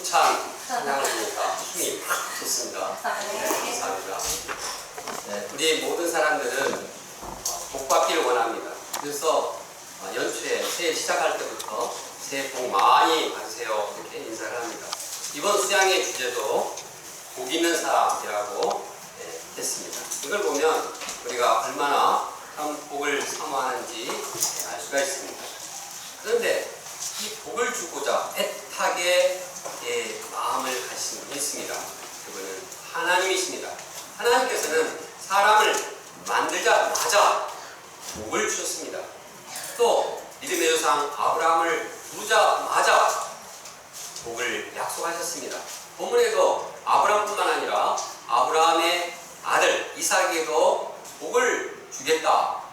힘찬 찬양을 보니까 힘이 확 솟습니다. 감사합니다. 네, 우리 모든 사람들은 복받기를 원합니다. 그래서 연초에 새해 시작할 때부터 새해 복 많이 받으세요 이렇게 인사를 합니다. 이번 수양의 주제도 복 있는 사람이라고 했습니다. 이걸 보면 우리가 얼마나 참 복을 사모하는지 알 수가 있습니다. 그런데 이 복을 주고자 애타게 마음을 가지신 분이 있습니다. 그분은 하나님이십니다. 하나님께서는 사람을 만들자마자 복을 주셨습니다. 또 믿음의 조상 아브라함을 부르자마자 복을 약속하셨습니다. 본문에도 아브라함뿐만 아니라 아브라함의 아들 이삭에게도 복을 주겠다.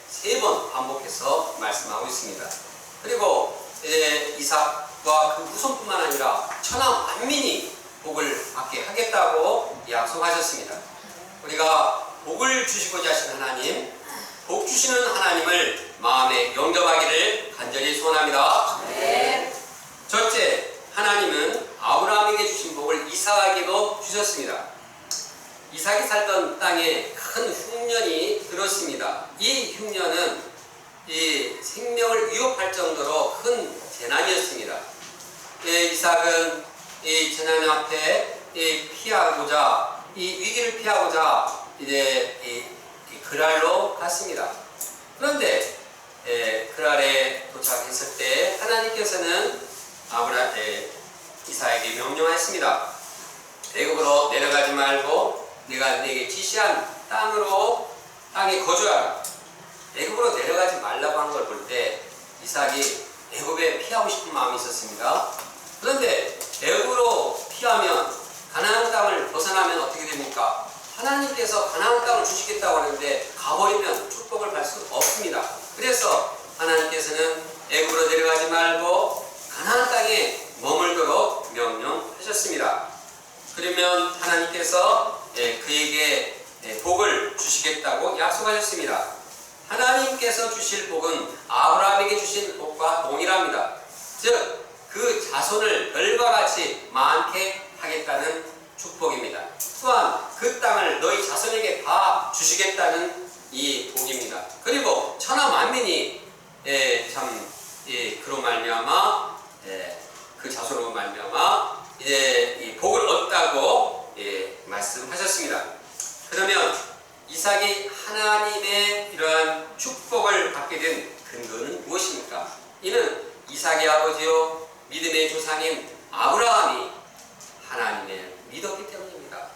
세 번 반복해서 말씀하고 있습니다. 그리고 이삭과 그 후손뿐만 아니라 천하 만민이 복을 받게 하겠다고 약속하셨습니다. 우리가 복을 주시고자 하신 하나님, 복 주시는 하나님을 마음에 영접하기를 간절히 소원합니다. 네. 첫째, 하나님은 아브라함에게 주신 복을 이삭에게도 주셨습니다. 이삭이 살던 땅에 큰 흉년이 들었습니다. 이 흉년은 이 생명을 위협할 정도로 큰 재난이었습니다. 이삭은 이 재난 앞에 피하고자, 이 위기를 피하고자 이제 이 그랄로 갔습니다. 그런데 그랄에 도착했을 때 하나님께서는 이삭에게 명령하였습니다. 애굽으로 내려가지 말고 내가 네게 지시한 땅에 거주하라. 애굽으로 내려가지 말라고 한 걸 볼 때 이삭이 애굽에 피하고 싶은 마음이 있었습니다. 그런데 애굽으로 피하면 가나안 땅을 벗어나면 어떻게 됩니까? 하나님께서 가나안 땅을 주시겠다고 하는데 가버리면 축복을 받을 수 없습니다. 그래서 하나님께서는 애굽으로 내려가지 말고 가나안 땅에 머물도록 명령하셨습니다. 그러면 하나님께서 그에게 복을 주시겠다고 약속하셨습니다. 하나님께서 주실 복은 아브라함에게 주신 복과 동일합니다. 즉, 그 자손을 별과 같이 많게 하겠다는 축복입니다. 또한 그 땅을 너희 자손에게 다 주시겠다는 이 복입니다. 그리고 천하 만민이 그로 말미암아 그 자손으로 말미암아 이제 이 복을 얻다고 말씀하셨습니다. 그러면 이삭이 하나님의 이러한 축복을 받게 된 근거는 무엇입니까? 이는 이삭의 아버지요 믿음의 조상인 아브라함이 하나님을 믿었기 때문입니다.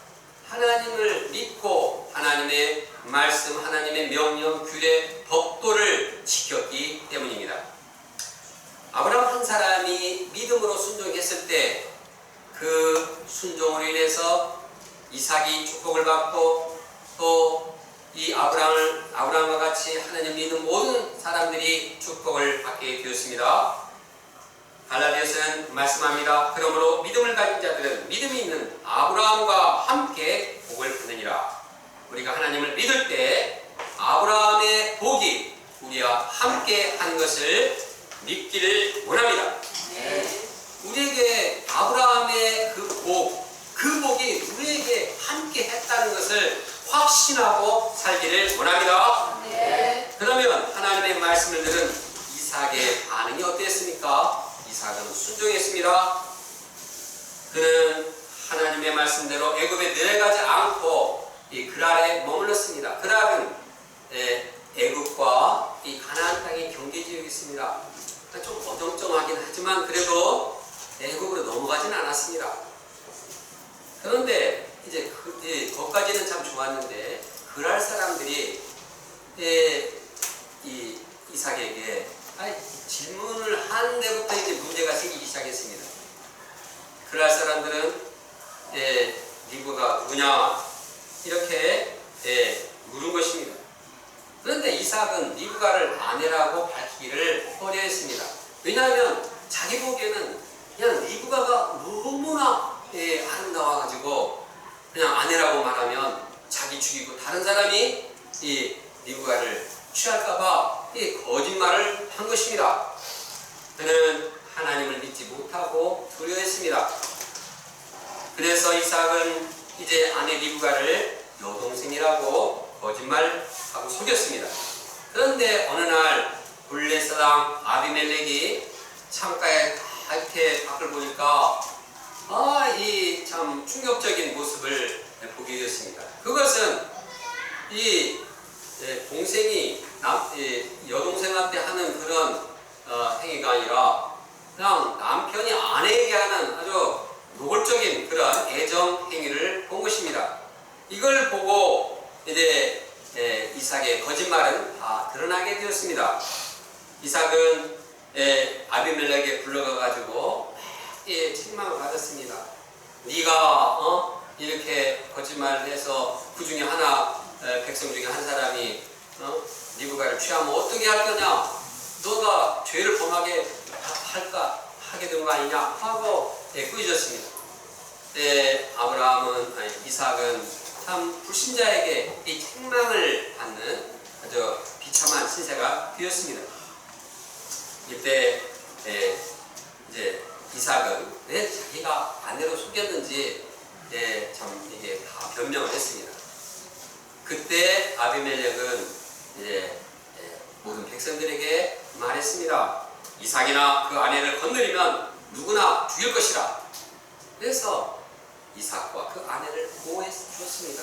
하나님을 믿고 하나님의 말씀, 하나님의 명령, 규례, 법도를 지켰기 때문입니다. 아브라함 한 사람이 믿음으로 순종했을 때 그 순종으로 인해서 이삭이 축복을 받고 또 이 아브라함과 같이 하나님 믿는 모든 사람들이 축복을 받게 되었습니다. 갈라디아서는 말씀합니다. 그러므로 믿음을 가진 자들은 믿음이 있는 아브라함과 함께 복을 받느니라. 우리가 하나님을 믿을 때 아브라함의 복이 우리와 함께 하는 것을 믿기를 원합니다. 네. 우리에게 아브라함의 그 복이 우리에게 함께 했다는 것을 확신하고 살기를 원합니다. 네. 그러면 하나님의 말씀을 들은 이삭의 반응이 어땠습니까? 이삭은 순종했습니다. 그는 하나님의 말씀대로 애굽에 내려가지 않고 이 그랄에 머물렀습니다. 그랄은 애굽과 이 가나안 땅의 경계 지역이 있습니다. 좀 어정쩡하긴 하지만 그래도 애굽으로 넘어가지는 않았습니다. 그런데 이제 거기까지는 참 좋았는데 그랄 사람들이 이 이삭에게 질문을 한 데부터 이제 문제가 생기기 시작했습니다. 그랄 사람들은 리브가 누구냐 이렇게 물은 것입니다. 그런데 이삭은 리브가를 아내라고 밝히기를 꺼려했습니다. 왜냐하면 자기 보기에는 그냥 리브가가 너무나 아름다워가지고 그냥 아내라고 말하면 자기 죽이고 다른 사람이 이 리브가를 취할까봐 거짓말을 한 것입니다. 그는 하나님을 믿지 못 못하고 두려워했습니다. 그래서 이삭은 이제 아내 리브가를 여동생이라고 거짓말하고 속였습니다. 그런데 어느 날 블레사당 아비멜렉이 창가에 다 이렇게 밖을 보니까 이 참 충격적인 모습을 보게 되었습니다. 그것은 이 동생이 여동생한테 하는 그런 행위가 아니라 그냥 남편이 아내에게 하는 아주 노골적인 그런 애정 행위를 본 것입니다. 이걸 보고 이제 이삭의 거짓말은 다 드러나게 되었습니다. 이삭은 아비멜렉에게 불러가가지고 책망을 받았습니다. 네가 이렇게 거짓말을 해서 그 중에 하나 백성 중에 한 사람이 리브가를 취하면 어떻게 할 거냐? 너가 죄를 범하게 하게 된 거 아니냐? 하고 꾸짖었습니다. 이삭은 참 불신자에게 이 책망을 받는 아주 비참한 신세가 되었습니다. 이때 이제 이삭은 왜 자기가 아내로 속였는지 참 이게 다 변명을 했습니다. 그때 아비멜렉은 이제 모든 백성들에게 말했습니다. 이삭이나 그 아내를 건드리면 누구나 죽일 것이라. 그래서 이삭과 그 아내를 보호해 주었습니다.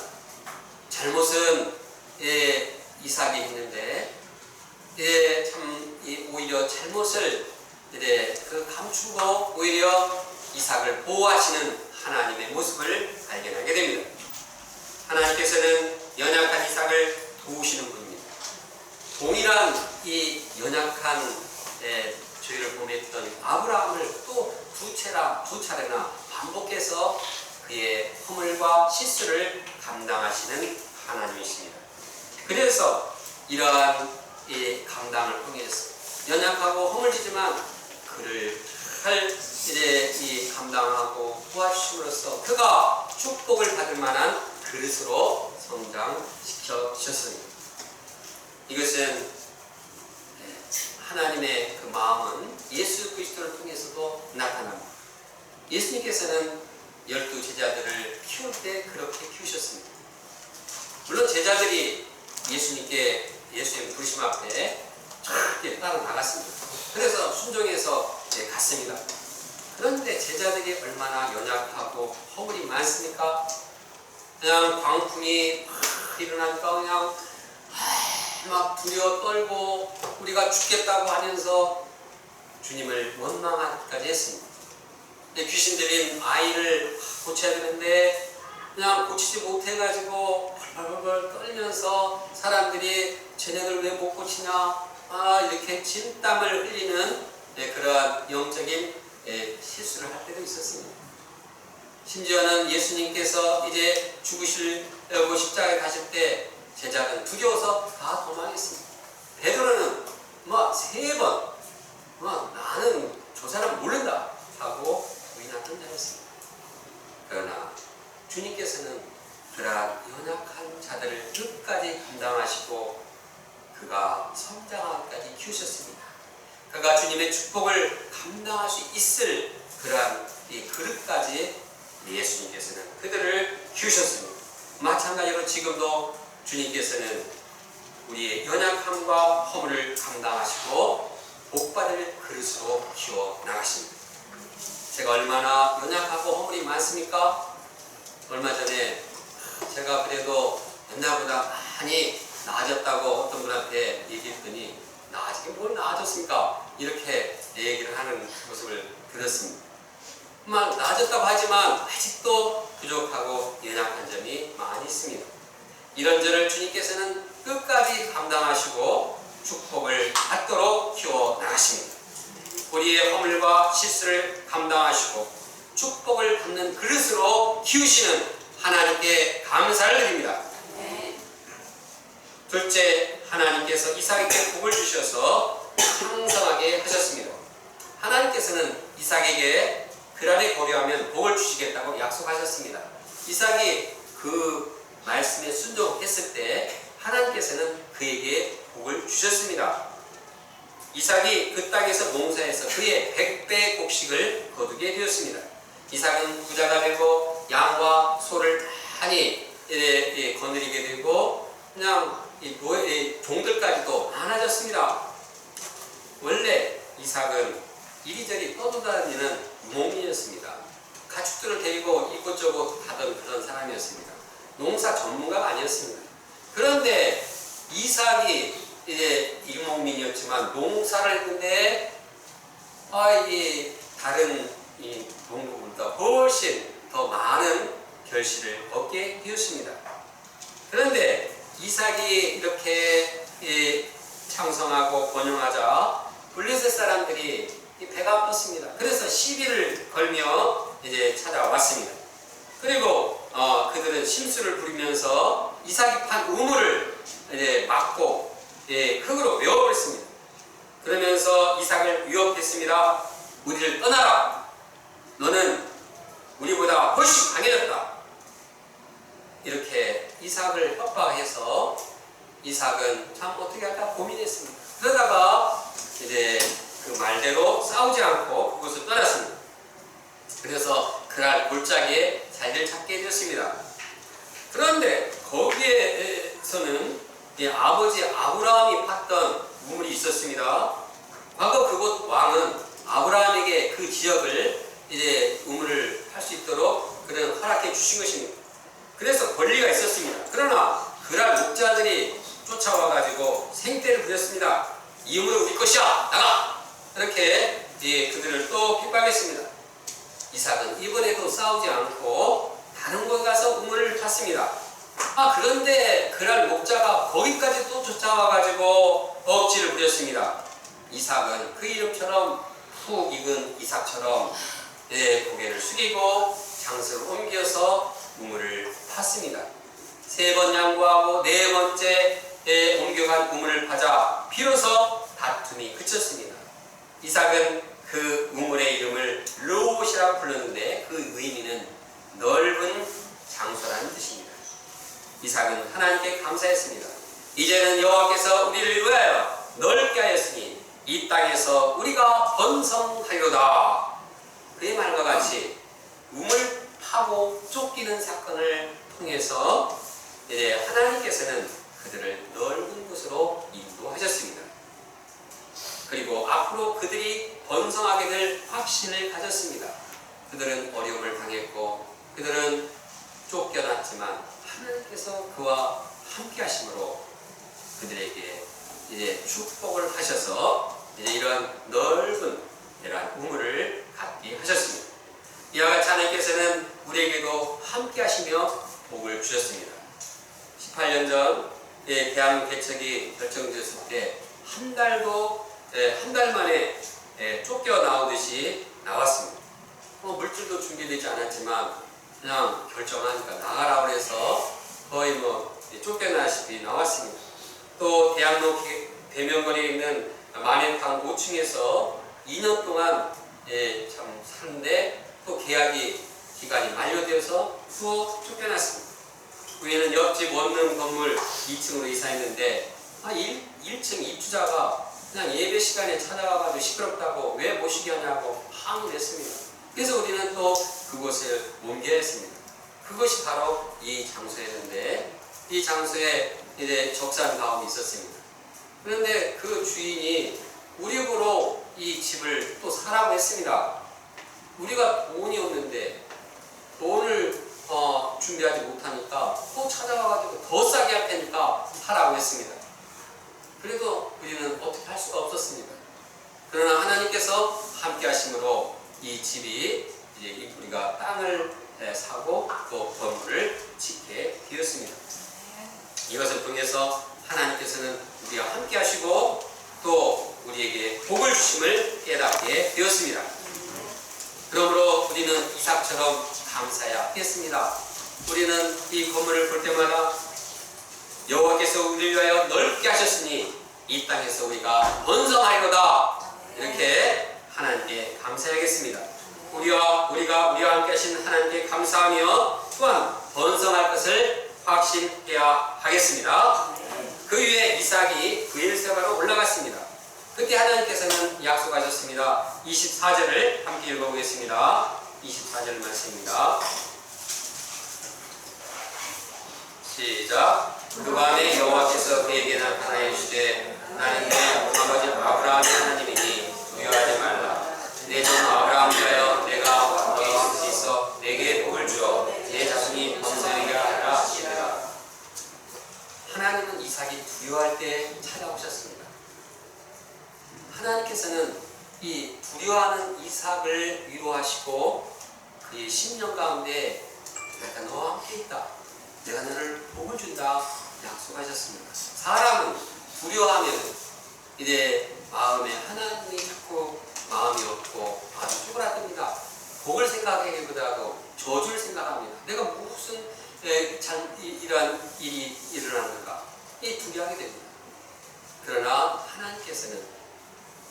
잘못은 이삭이 했는데 참 오히려 잘못을 감추고 오히려 이삭을 보호하시는 하나님의 모습을 발견하게 됩니다. 하나님께서는 연약한 이삭을 도우시는 분입니다. 동일한 이 연약한 죄를 범했던 아브라함을 또 두 차례나 반복해서 그의 허물과 실수를 감당하시는 하나님이십니다. 그래서 이러한 이 감당을 통해서 연약하고 허물지지만 그를 이 감당하고 도와주심으로써 그가 축복을 받을 만한 그릇으로 성장시켜 주셨습니다. 이것은 하나님의 그 마음은 예수 그리스도를 통해서도 나타납니다. 예수님께서는 12 제자들을 키울 때 그렇게 키우셨습니다. 물론 제자들이 예수님 부르심 앞에 이렇게 따라 나갔습니다. 그래서 순종해서 갔습니다. 그런데 제자들이 얼마나 연약하고 허물이 많습니까? 그냥 광풍이 일어나니까 그냥 막 두려워 떨고 우리가 죽겠다고 하면서 주님을 원망하기까지 했습니다. 귀신 들린 아이를 고쳐야 되는데 그냥 고치지 못해가지고 벌벌 떨면서 사람들이 쟤네들 왜 못 고치냐 이렇게 진땀을 흘리는 그러한 영적인 실수를 할 때도 있었습니다. 심지어는 예수님께서 이제 죽으시려고 십자가에 가실 때 제자는 두려워서 다 도망했습니다. 베드로는 3번 나는 저 사람 모른다 하고 부인하던 자였습니다. 그러나 주님께서는 그러한 연약한 자들을 끝까지 감당하시고 그가 성장하기까지 키우셨습니다. 그가 주님의 축복을 감당할 수 있을 그러한 이 그릇까지 예수님께서는 그들을 키우셨습니다. 마찬가지로 지금도 주님께서는 우리의 연약함과 허물을 감당하시고 복받을 그릇으로 키워 나가십니다. 제가 얼마나 연약하고 허물이 많습니까? 얼마 전에 제가 그래도 옛날보다 많이 나아졌다고 어떤 분한테 얘기했더니 나아지긴 뭘 나아졌습니까? 이렇게 얘기를 하는 모습을 들었습니다. 나아졌다고 하지만 아직도 부족하고 연약한 점이 많이 있습니다. 이런 저를 주님께서는 끝까지 감당하시고 축복을 받도록 키워 나가십니다. 우리의 허물과 실수를 감당하시고 축복을 받는 그릇으로 키우시는 하나님께 감사를 드립니다. 둘째, 하나님께서 이삭에게 복을 주셔서昌盛하게 하셨습니다. 하나님께서는 이삭에게 그날에 고려하면 복을 주시겠다고 약속하셨습니다. 이삭이 그 말씀에 순종했을 때 하나님께서는 그에게 복을 주셨습니다. 이삭이 그 땅에서 농사해서 그의 100배 곡식을 베푸게 되었습니다. 이삭은 부자가 되고 양과 소를 많이 거느리게 되고 그냥 종들까지도 많아졌습니다. 원래 이삭은 이리저리 떠돌아다니는 유목민이었습니다. 가축들을 데리고 이곳저곳 가던 그런 사람이었습니다. 농사 전문가가 아니었습니다. 그런데 이삭이 이제 유목민이었지만 농사를 했는데 이게 다른 이 농부보다 훨씬 더 많은 결실을 얻게 되었습니다. 그런데 이삭이 이렇게 창성하고 번영하자 블레셋 사람들이 배가 떴습니다. 그래서 시비를 걸며 이제 찾아왔습니다. 그리고 그들은 심수를 부리면서 이삭이 판 우물을 이제 막고 흙으로 메워버렸습니다. 그러면서 이삭을 위협했습니다. 우리를 떠나라. 너는 우리보다 훨씬 강해졌다. 이렇게 이삭을 협박해서 이삭은 참 어떻게 할까 고민했습니다. 그러다가 이제 그 말대로 싸우지 않고 그곳을 떠났습니다. 그래서 그날 골짜기에 자리를 찾게 되었습니다. 그런데 거기에서는 아버지 아브라함이 팠던 우물이 있었습니다. 과거 그곳 왕은 아브라함에게 그 지역을 이제 우물을 할 수 있도록 그런 허락해 주신 것입니다. 그래서 권리가 있었습니다. 그러나 그날 목자들이 쫓아와가지고 생떼를 부렸습니다. 이 우물은 우리 것이야! 나가! 이렇게 그들을 또 핍박했습니다. 이삭은 이번에도 싸우지 않고 다른 곳에 가서 우물을 팠습니다. 그런데 그날 목자가 거기까지 또 쫓아와가지고 억지를 부렸습니다. 이삭은 그 이름처럼 푹 익은 이삭처럼 고개를 숙이고 장소를 옮겨서 우물을 팠습니다. 3번 양보하고 4번째 옮겨간 우물을 파자 비로소 다툼이 그쳤습니다. 이삭은 그 우물의 이름을 르봇이라고 불렀는데 그 의미는 넓은 장소라는 뜻입니다. 이삭은 하나님께 감사했습니다. 이제는 여호와께서 우리를 위하여 넓게 하였으니 이 땅에서 우리가 번성하리로다. 그의 말과 같이 우물 파고 쫓기는 사건을 통해서 이제 하나님께서는 그들을 넓은 곳으로 인도하셨습니다. 그리고 앞으로 그들이 번성하게 될 확신을 가졌습니다. 그들은 어려움을 당했고 그들은 쫓겨났지만 하나님께서 그와 함께 하심으로 그들에게 이제 축복을 하셔서 이제 이런 넓은 이러한 우물을 갖게 하셨습니다. 이와 같이 하나님께서는 우리에게도 함께 하시며 복을 주셨습니다. 18년 전 대학 개척이 결정되었을 때 한 달 만에 쫓겨나오듯이 나왔습니다. 물질도 준비되지 않았지만 그냥 결정하니까 나가라고 해서 거의 쫓겨나시피 나왔습니다. 또 대학로 대면거리에 있는 마네탕 5층에서 2년 동안 참 사는데 또 계약이 기간이 만료되어서 또 쫓겨났습니다. 후에는 옆집 원룸 건물 2층으로 이사했는데 1층 입주자가 그냥 예배 시간에 찾아와가지고 시끄럽다고 왜 모시게 하냐고 항의를 했습니다. 그래서 우리는 또 그곳을 옮겨야 했습니다. 그것이 바로 이 장소였는데 이 장소에 이제 적산가움이 있었습니다. 그런데 그 주인이 우리 집으로 이 집을 또 사라고 했습니다. 우리가 돈이 없는데 돈을 준비하지 못하니까 또 찾아와가지고 더 싸게 할 테니까 사라고 했습니다. 그래도 우리는 어떻게 할 수가 없었습니다. 그러나 하나님께서 함께 하심으로 이 집이 이제 우리가 땅을 사고 또 건물을 짓게 되었습니다. 이것을 통해서 하나님께서는 우리와 함께 하시고 또 우리에게 복을 주심을 깨닫게 되었습니다. 그러므로 우리는 이삭처럼 감사해야 하겠습니다. 우리는 이 건물을 볼 때마다 여호와께서 우리를 위하여 넓게 하셨으니 이 땅에서 우리가 번성하리로다. 이렇게 하나님께 감사하겠습니다. 우리가 함께 하신 하나님께 감사하며 또한 번성할 것을 확신해야 하겠습니다. 그 위에 이삭이 브엘세바로 올라갔습니다. 그때 하나님께서는 약속하셨습니다. 24절을 함께 읽어보겠습니다. 24절 말씀입니다. 시작. 그 밤에 여호와께서 그에게 나타나 이르시되 나는 내 아버지 아브라함의 하나님이니 두려워하지 말라. 내 종 아브라함이여 내가 너희 있을 수 있어 내게 복을 주어 내 자손이 번성하게 하리라 하시니라. 하나님은 이삭이 두려워할 때 찾아오셨습니다. 하나님께서는 이 두려워하는 이삭을 위로하시고 그의 심령 가운데 내가 너와 함께 있다, 내가 너를 복을 준다 약속하셨습니다. 사람은 두려워하면 이제 마음에 하나님이 자꾸 마음이 없고 아주 쪼그라듭니다. 복을 생각하기보다도 저주를 생각합니다. 내가 무슨 이러한 일이 일어나는가 이 두려워하게 됩니다. 그러나 하나님께서는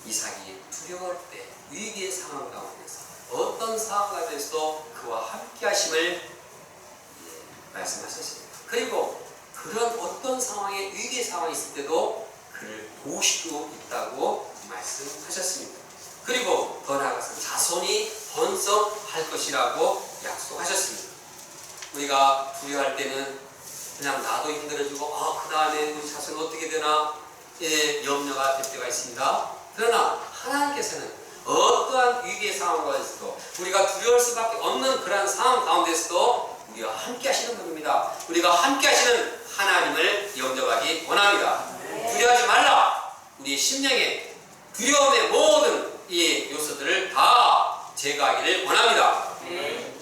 이삭이 두려울 때 위기의 상황 가운데서 어떤 상황 가운데서도 그와 함께 하심을 말씀하셨습니다. 그리고 그런 어떤 상황에 위기의 상황이 있을 때도 그를 도우시고 있다고 말씀하셨습니다. 그리고 더 나아가서 자손이 번성할 것이라고 약속하셨습니다. 우리가 두려워할 때는 그냥 나도 힘들어지고 그 다음에 우리 자손 어떻게 되나 염려가 될 때가 있습니다. 그러나 하나님께서는 어떠한 위기의 상황 가운데서도 우리가 두려울 수밖에 없는 그러한 상황 가운데서도 우리와 함께 하시는 분입니다. 우리가 함께 하시는 하나님을 영접하기 원합니다. 두려워하지 말라. 우리 심령에 두려움의 모든 이 요소들을 다 제거하기를 원합니다.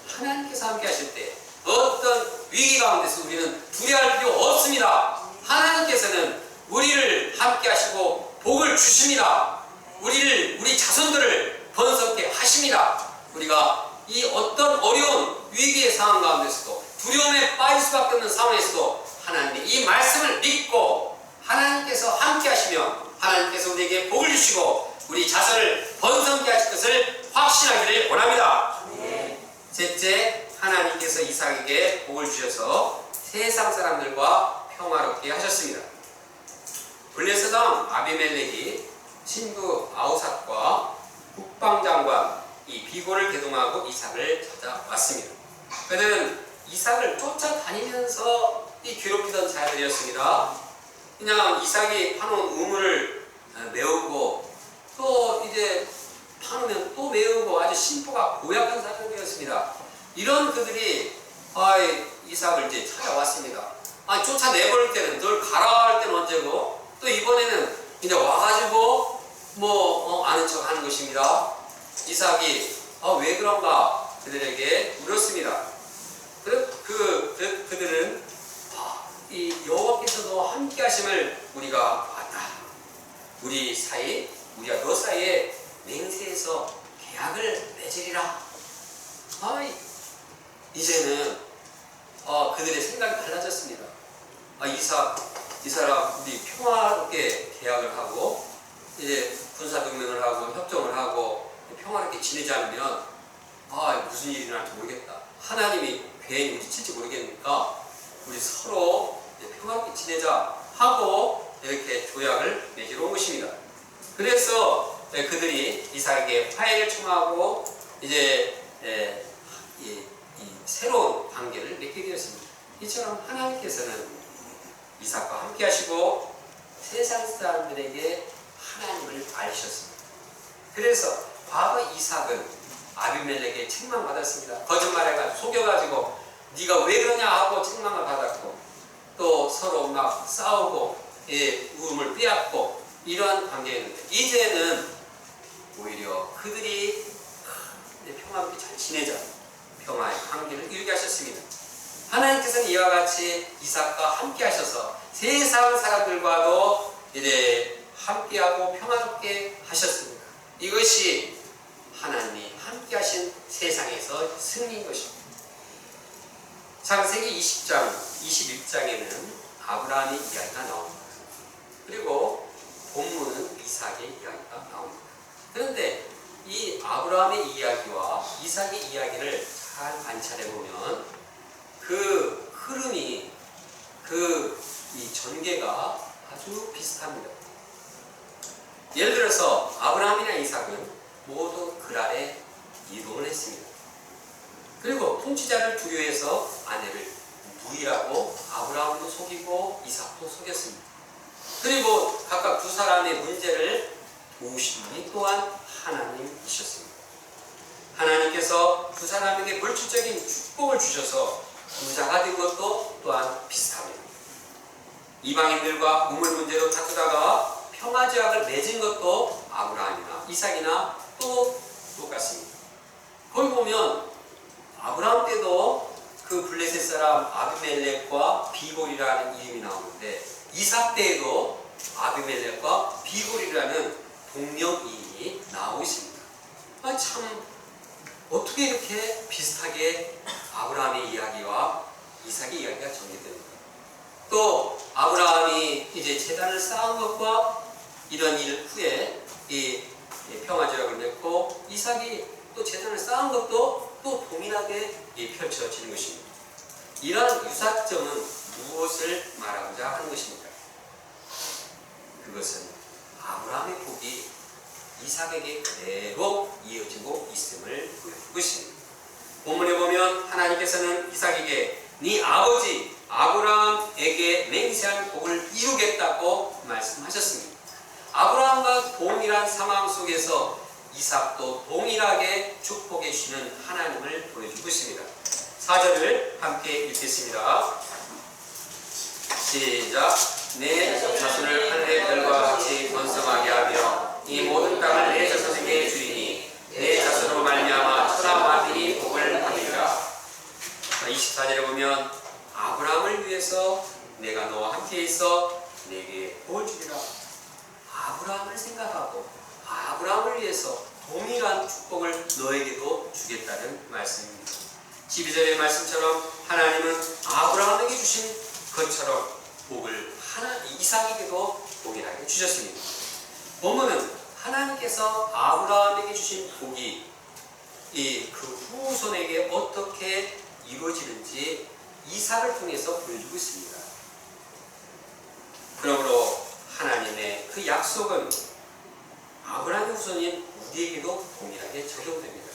하나님께서 함께 하실 때 어떤 위기 가운데서 우리는 두려워할 필요 없습니다. 하나님께서는 우리를 함께 하시고 복을 주십니다. 우리 자손들을 번성케 하십니다. 우리가 이 어떤 어려운 위기의 상황 가운데서도 두려움에 빠질 수밖에 없는 상황에서도 하나님의 이 말씀을 믿고 하나님께서 함께 하시며 하나님께서 우리에게 복을 주시고 우리 자손을 번성케 하실 것을 확신하기를 원합니다. 셋째, 하나님께서 이삭에게 복을 주셔서 세상 사람들과 평화롭게 하셨습니다. 블레셋 왕 아비멜렉이 친구 아우삿과 국방장관 이 비고를 대동하고 이삭을 찾아왔습니다. 그들은 이삭을 쫓아다니면서 이 괴롭히던 자들이었습니다. 그냥 이삭이 파놓은 우물을 메우고 또 이제 파놓으면 또 메우고 아주 심보가 고약한 사람들이었습니다. 이런 그들이 이삭을 이제 찾아왔습니다. 쫓아내버릴 때는 널 가라 할 때는 언제고 또 이번에는 이제 와가지고 아는 척 하는 것입니다. 이삭이 왜 그런가 그들에게 물었습니다. 그들은 이 여호와께서도 함께 하심을 우리가 봤다. 우리와 너 사이에 맹세해서 계약을 맺으리라. 이제는 그들의 생각이 달라졌습니다. 이 사람 우리 평화롭게 계약을 하고 이제 군사동맹을 하고 협정을 하고 평화롭게 지내지 않으면 무슨 일이 일어날지 모르겠다. 하나님이 괜히 우리 칠지 모르겠으니까 우리 서로 평화롭게 지내자 하고 이렇게 조약을 맺으러 온 것입니다. 그래서 그들이 이삭에게 화해를 청하고 이제 이 새로운 관계를 맺게 되었습니다. 이처럼 하나님께서는 이삭과 함께 하시고 세상 사람들에게 하나님을 알리셨습니다. 그래서 과거 이삭은 아비멜렉에게 책망받았습니다. 거짓말해가지고 속여가지고 네가 왜 그러냐 하고 책망을 받았고 또 서로 막 싸우고 우음을 빼앗고 이러한 관계였는데 이제는 오히려 그들이 평화롭게 잘 지내자 평화의 관계를 이루게 하셨습니다. 하나님께서는 이와 같이 이삭과 함께 하셔서 세상 사람들과도 이제 함께하고 평화롭게 하셨습니다. 이것이 하나님이 함께 하신 세상에서 승리인 것입니다. 창세기 20장, 21장에는 아브라함의 이야기가 나옵니다. 그리고 본문은 이삭의 이야기가 나옵니다. 그런데 이 아브라함의 이야기와 이삭의 이야기를 잘 관찰해보면 그 흐름이 이 전개가 아주 비슷합니다. 예를 들어서 아브라함이나 이삭은 모두 그랄에 이동을 했습니다. 그리고 통치자를 두려워해서 아내를 무일하고 아브라함도 속이고 이삭도 속였습니다. 그리고 각각 두 사람의 문제를 도우신 분이 또한 하나님이셨습니다. 하나님께서 두 사람에게 물질적인 축복을 주셔서 부자가 된 것도 또한 비슷합니다. 이방인들과 우물 문제로 다투다가 평화제약을 맺은 것도 아브라함이나 이삭이나 또 똑같습니다. 거기 보면 아브라함 때도 그 블레셋 사람 아비멜렉과 비골이라는 이름이 나오는데 이삭 때에도 아비멜렉과 비골이라는 동명이인이 나오고 있습니다. 참 어떻게 이렇게 비슷하게 아브라함의 이야기와 이삭의 이야기가 전개됩니까? 또 아브라함이 이제 제단을 쌓은 것과 이런 일 후에 이 평화제약을 맺고 이삭이 또 제단을 쌓은 것도 또 동일하게 펼쳐지는 것입니다. 이러한 유사점은 무엇을 말하고자 하는 것입니까? 그것은 아브라함의 복이 이삭에게 그대로 이어지고 있음을 보여주고 있습니다. 본문에 보면 하나님께서는 이삭에게 네 아버지 아브라함에게 맹세한 복을 이루겠다고 말씀하셨습니다. 아브라함과 동일한 상황 속에서 이삭도 동일하게 축복해 주시는 하나님을 보여주고 있습니다. 4절을 함께 읽겠습니다. 시작. 내 자손을 하늘의 별과 같이 번성하게 하며 이 모든 땅을 내 자손에게 주리니 내 자손으로 말미암아 천하 만민이 복을 받으리라. 24절에 보면 아브라함을 위해서 내가 너와 함께 있어 내게 복을 주리라. 아브라함을 생각하고 아브라함을 위해서 동일한 축복을 너에게도 주겠다는 말씀입니다. 12절의 말씀처럼 하나님은 아브라함에게 주신 것처럼 복을 이삭에게도 동일하게 주셨습니다. 본문은 하나님께서 아브라함에게 주신 복이 그 후손에게 어떻게 이루어지는지 이삭을 통해서 보여주고 있습니다. 그러므로 하나님의 그 약속은 아브라함의 후손인 우리에게도 동일하게 적용됩니다.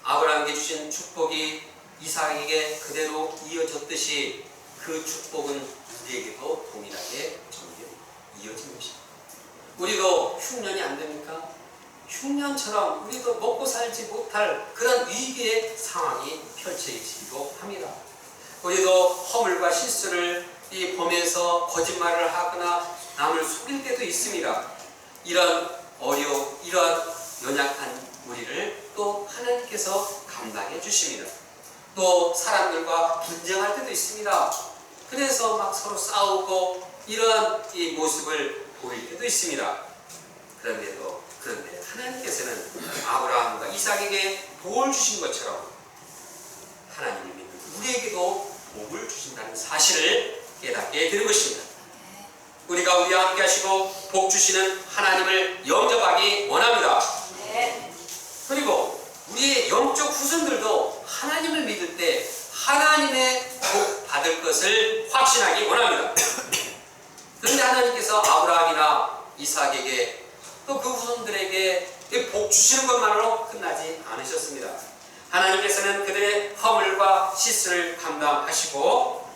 아브라함에게 주신 축복이 이삭에게 그대로 이어졌듯이 그 축복은 우리에게도 동일하게 이어진 것입니다. 우리도 흉년이 안 됩니까? 흉년처럼 우리도 먹고 살지 못할 그런 위기의 상황이 펼쳐지기도 합니다. 우리도 허물과 실수를 보면서 거짓말을 하거나 남을 속일 때도 있습니다. 이러한 연약한 우리를 또 하나님께서 감당해 주십니다. 또 사람들과 분쟁할 때도 있습니다. 그래서 막 서로 싸우고 이러한 이 모습을 보일 때도 있습니다. 그런데 하나님께서는 아브라함과 이삭에게 복을 주신 것처럼 하나님이 우리에게도 복을 주신다는 사실을 깨닫게 되는 것입니다. 우리가 우리와 함께 하시고 복 주시는 하나님을 영접하기 원합니다. 그리고 우리의 영적 후손들도 하나님을 믿을 때 하나님의 복 받을 것을 확신하기 원합니다. 그런데 하나님께서 아브라함이나 이삭에게 또 그 후손들에게 복 주시는 것만으로 끝나지 않으셨습니다. 하나님께서는 그들의 허물과 실수를 감당하시고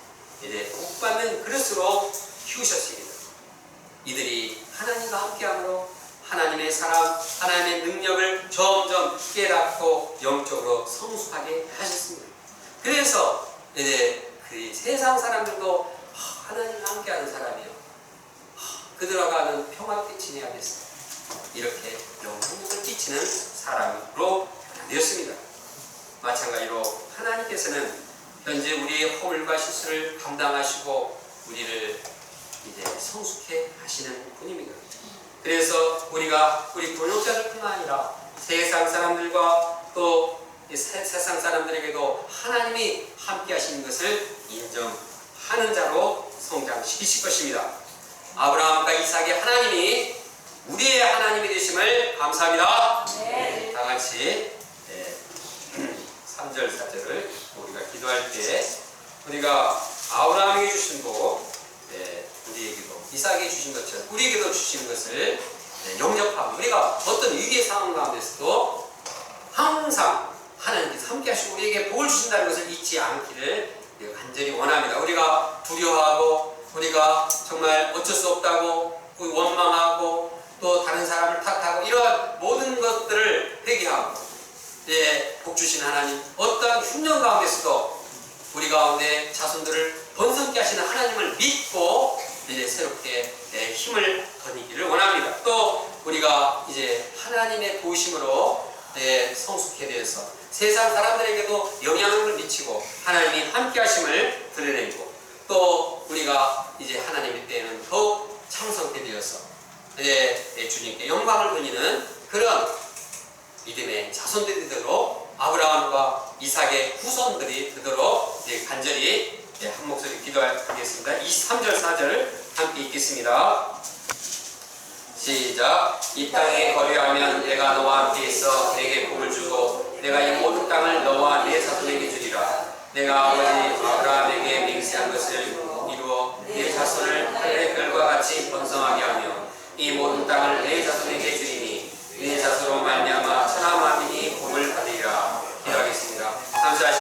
이제 복 받는 그릇으로 키우셨습니다. 이들이 하나님과 함께함으로 하나님의 사랑, 하나님의 능력을 점점 깨닫고 영적으로 성숙하게 하셨습니다. 그래서 이제 그 세상 사람들도 하나님과 함께하는 사람이요, 그들과는 평화롭게 지내야겠어, 이렇게 영향력을 끼치는 사람으로 변화되었습니다. 마찬가지로 하나님께서는 현재 우리의 허물과 실수를 감당하시고 우리를 이제 성숙해 하시는 분입니다. 그래서 우리가 우리 권역자들뿐만 아니라 세상 사람들과 또 세상 사람들에게도 하나님이 함께 하시는 것을 인정하는 자로 성장시키실 것입니다. 아브라함과 이삭의 하나님이 우리의 하나님이 되심을 감사합니다. 네. 다 같이 3절 4절을 우리가 기도할 때 우리가 아브라함에게 주신 복, 우리에게도 이삭에게 주신 것처럼 우리에게도 주신 것을 영접하고 우리가 어떤 위기의 상황 가운데서도 항상 하나님께서 함께 하시고 우리에게 복을 주신다는 것을 잊지 않기를 간절히 원합니다. 우리가 두려워하고 우리가 정말 어쩔 수 없다고 원망하고 또 다른 사람을 탓하고 이러한 모든 것들을 회개하고 복 주신 하나님 어떠한 흉년 가운데서도 우리 가운데 자손들을 번성케 하시는 하나님을 믿고 이제 새롭게 힘을 거니기를 원합니다. 또 우리가 이제 하나님의 도우심으로 성숙해 되어서 세상 사람들에게도 영향을 미치고 하나님이 함께 하심을 드러내고 또 우리가 이제 하나님의 때에는 더욱 창성해 되어서 주님께 영광을 돌리는 그런 믿음의 자손들이 되도록 아브라함과 이삭의 후손들이 되도록 간절히 한 목소리 기도하겠습니다. 3절 4절 함께 읽겠습니다. 시작. 이 땅에 거류하면 내가 너와 함께 있어 내게 복을 주고 내가 이 모든 땅을 너와 내 자손에게 주리라. 내가 아버지 아브라함에게 맹세한 것을 이루어 내 자손을 하늘의 별과 같이 번성하게 하며 이 모든 땅을 내 자손에게 주리라.